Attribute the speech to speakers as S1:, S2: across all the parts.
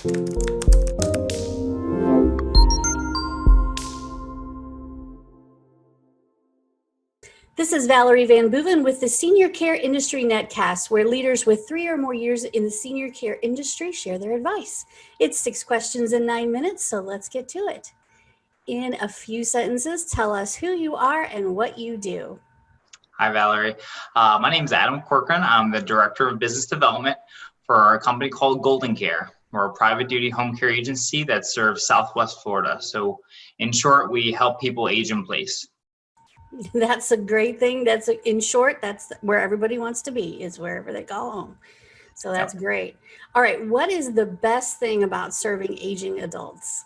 S1: This is Valerie Van Boeven with the Senior Care Industry Netcast, where leaders with 3 or more years in the senior care industry share their advice. It's 6 questions in 9 minutes, so let's get to it. In a few sentences, tell us who you are and what you do.
S2: Hi, Valerie. My name is Adam Corcoran. I'm the Director of Business Development for a company called GoldenCare. We're a private duty home care agency that serves Southwest Florida. So in short, we help people age in place.
S1: That's a great thing. In short, that's where everybody wants to be, is wherever they call home. So that's great. All right. What is the best thing about serving aging adults?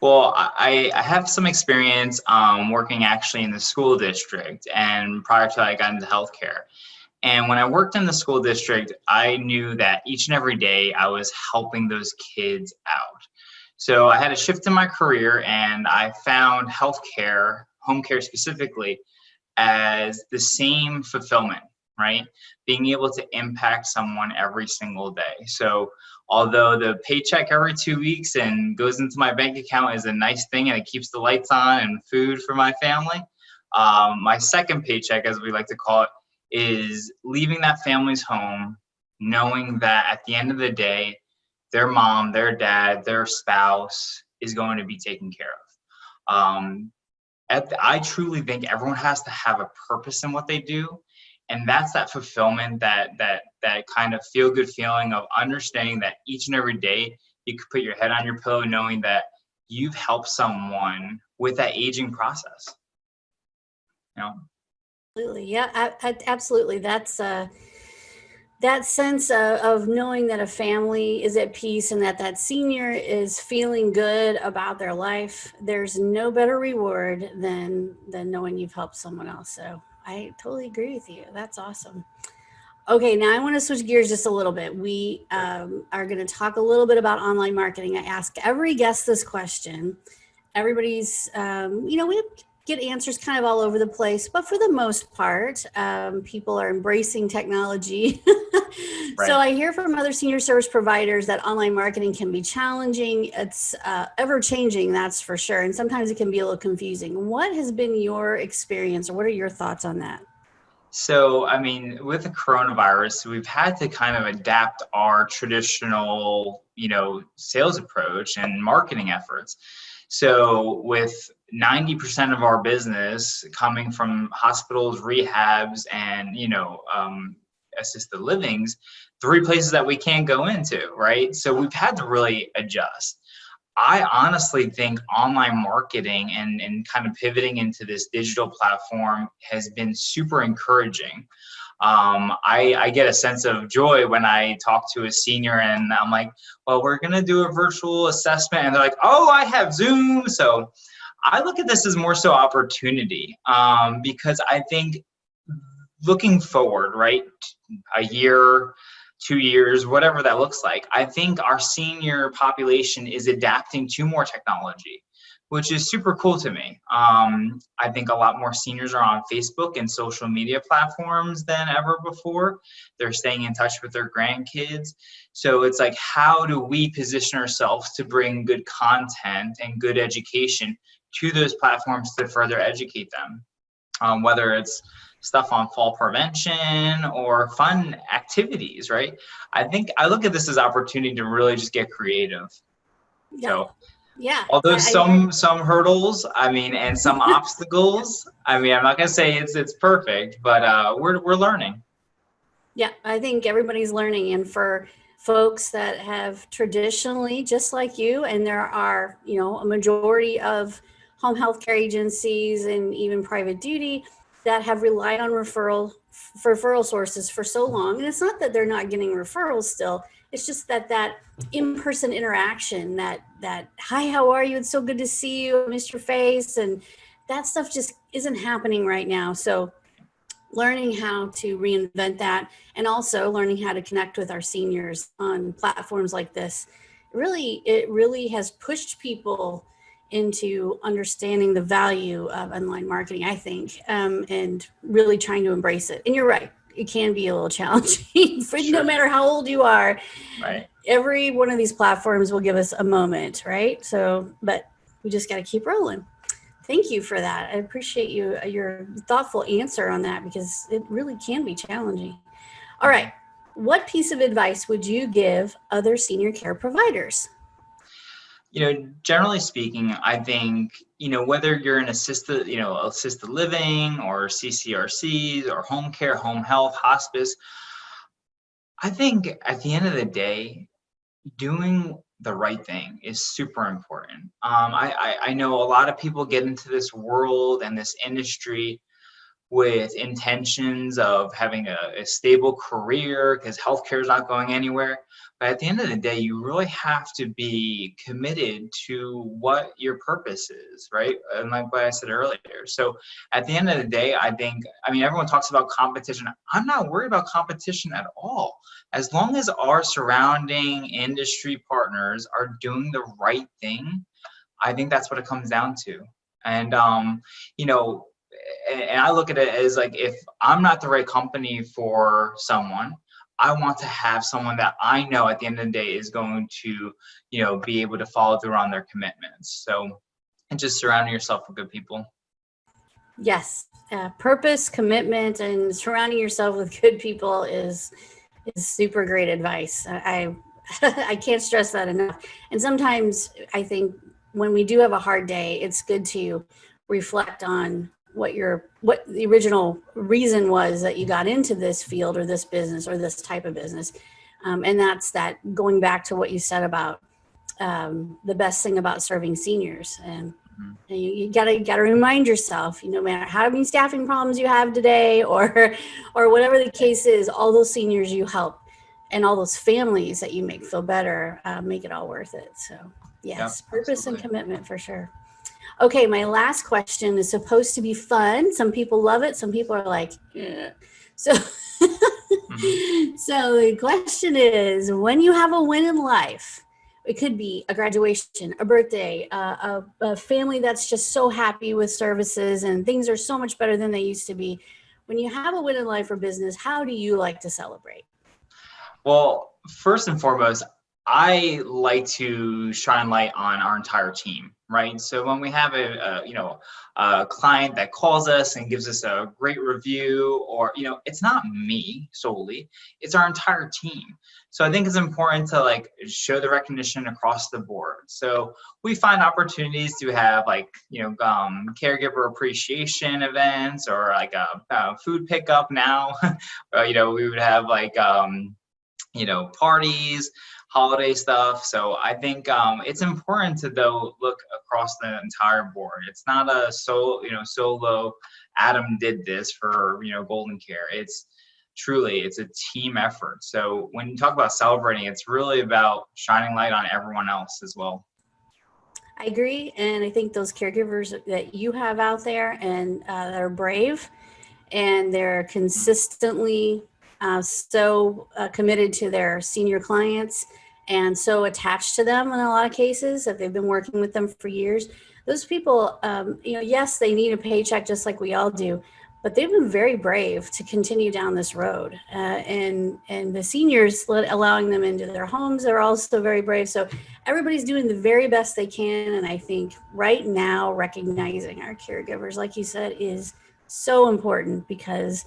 S2: Well, I have some experience working actually in the school district, and prior to that, I got into healthcare. And when I worked in the school district, I knew that each and every day I was helping those kids out. So I had a shift in my career, and I found healthcare, home care specifically, as the same fulfillment, right? Being able to impact someone every single day. So although the paycheck every 2 weeks and goes into my bank account is a nice thing and it keeps the lights on and food for my family, my second paycheck, as we like to call it, is leaving that family's home, knowing that at the end of the day, their mom, their dad, their spouse is going to be taken care of. I truly think everyone has to have a purpose in what they do. And that's that fulfillment, that kind of feel-good feeling of understanding that each and every day you could put your head on your pillow knowing that you've helped someone with that aging process. You know?
S1: Absolutely. Yeah, absolutely. That's that sense of knowing that a family is at peace and that senior is feeling good about their life. There's no better reward than knowing you've helped someone else. So I totally agree with you. That's awesome. Okay, now I want to switch gears just a little bit. We are going to talk a little bit about online marketing. I ask every guest this question. Everybody's, we get answers kind of all over the place, but for the most part, people are embracing technology.
S2: Right.
S1: So I hear from other senior service providers that online marketing can be challenging. It's ever changing, that's for sure. And sometimes it can be a little confusing. What has been your experience, or what are your thoughts on that?
S2: So, I mean, with the coronavirus, we've had to kind of adapt our traditional, sales approach and marketing efforts. So with 90% of our business coming from hospitals, rehabs, and, assisted livings, 3 places that we can't go into, right? So we've had to really adjust. I honestly think online marketing and kind of pivoting into this digital platform has been super encouraging. I get a sense of joy when I talk to a senior and I'm like, well, we're going to do a virtual assessment. And they're like, oh, I have Zoom. So I look at this as more so opportunity, because I think looking forward, right, a year, 2 years, whatever that looks like, I think our senior population is adapting to more technology, which is super cool to me. I think a lot more seniors are on Facebook and social media platforms than ever before. They're staying in touch with their grandkids. So it's like, how do we position ourselves to bring good content and good education to those platforms to further educate them, whether it's stuff on fall prevention or fun activities, right? I think I look at this as opportunity to really just get creative.
S1: Yeah.
S2: So,
S1: yeah.
S2: Although some hurdles, and some obstacles, I'm not gonna say it's perfect, but we're learning.
S1: Yeah, I think everybody's learning, and for folks that have traditionally, just like you, and there are, a majority of home health care agencies and even private duty that have relied on referral sources for so long. And it's not that they're not getting referrals still. It's just that in-person interaction, that hi, how are you? It's so good to see you. I missed your face. And that stuff just isn't happening right now. So learning how to reinvent that, and also learning how to connect with our seniors on platforms like this, it really has pushed people into understanding the value of online marketing, I think, and really trying to embrace it. And you're right. it can be a little challenging for
S2: Sure.
S1: no matter how old you are.
S2: Right.
S1: Every one of these platforms will give us a moment, right? So, but we just got to keep rolling. Thank you for that. I appreciate your thoughtful answer on that, because it really can be challenging. All right. What piece of advice would you give other senior care providers?
S2: Generally speaking, I think, whether you're in assisted living or CCRCs or home care, home health, hospice, I think at the end of the day, doing the right thing is super important. I know a lot of people get into this world and this industry with intentions of having a stable career because healthcare is not going anywhere. But at the end of the day, you really have to be committed to what your purpose is, right? And like what I said earlier. So at the end of the day, everyone talks about competition. I'm not worried about competition at all. As long as our surrounding industry partners are doing the right thing, I think that's what it comes down to. And, you know, and I look at it as like, if I'm not the right company for someone, I want to have someone that I know at the end of the day is going to, be able to follow through on their commitments. So, and just surrounding yourself with good people.
S1: Yes, purpose, commitment, and surrounding yourself with good people is super great advice. I can't stress that enough. And sometimes I think when we do have a hard day, it's good to reflect on what the original reason was that you got into this field or this business or this type of business. And that's that going back to what you said about the best thing about serving seniors. And you gotta remind yourself, no matter how many staffing problems you have today, or whatever the case is, all those seniors you help and all those families that you make feel better, make it all worth it. So yes,
S2: Yep,
S1: purpose
S2: absolutely.
S1: and commitment for sure. Okay, my last question is supposed to be fun. Some people love it. Some people are like, eh. So, so the question is, when you have a win in life, it could be a graduation, a birthday, a family that's just so happy with services and things are so much better than they used to be. When you have a win in life or business, how do you like to celebrate?
S2: Well, first and foremost, I like to shine light on our entire team, right? So when we have a client that calls us and gives us a great review, or it's not me solely, it's our entire team. So I think it's important to show the recognition across the board. So we find opportunities to have caregiver appreciation events, or a food pickup now. We would have parties, holiday stuff. So I think it's important to look across the entire board. It's not a solo Adam did this for GoldenCare. It's a team effort. So when you talk about celebrating, it's really about shining light on everyone else as well.
S1: I agree, and I think those caregivers that you have out there and that are brave and they're consistently so committed to their senior clients and so attached to them in a lot of cases that they've been working with them for years. Those people, yes, they need a paycheck just like we all do, but they've been very brave to continue down this road. And the seniors allowing them into their homes are also very brave. So everybody's doing the very best they can. And I think right now, recognizing our caregivers, like you said, is so important, because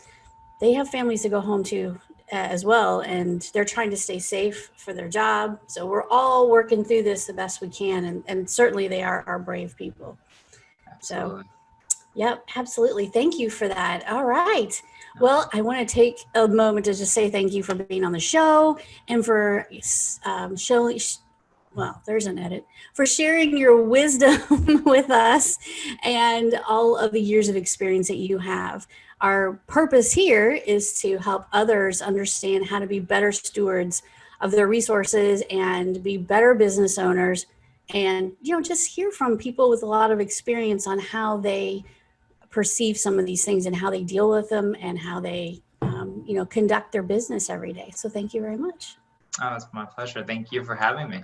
S1: they have families to go home to as well, and they're trying to stay safe for their job. So we're all working through this the best we can, and certainly they are brave people.
S2: Absolutely.
S1: So, yep, absolutely. Thank you for that. All right. Well, I want to take a moment to just say thank you for being on the show and for showing. Well, there's an edit, for sharing your wisdom with us and all of the years of experience that you have. Our purpose here is to help others understand how to be better stewards of their resources and be better business owners, and just hear from people with a lot of experience on how they perceive some of these things and how they deal with them and how they conduct their business every day. So thank you very much.
S2: Oh, it's my pleasure. Thank you for having me.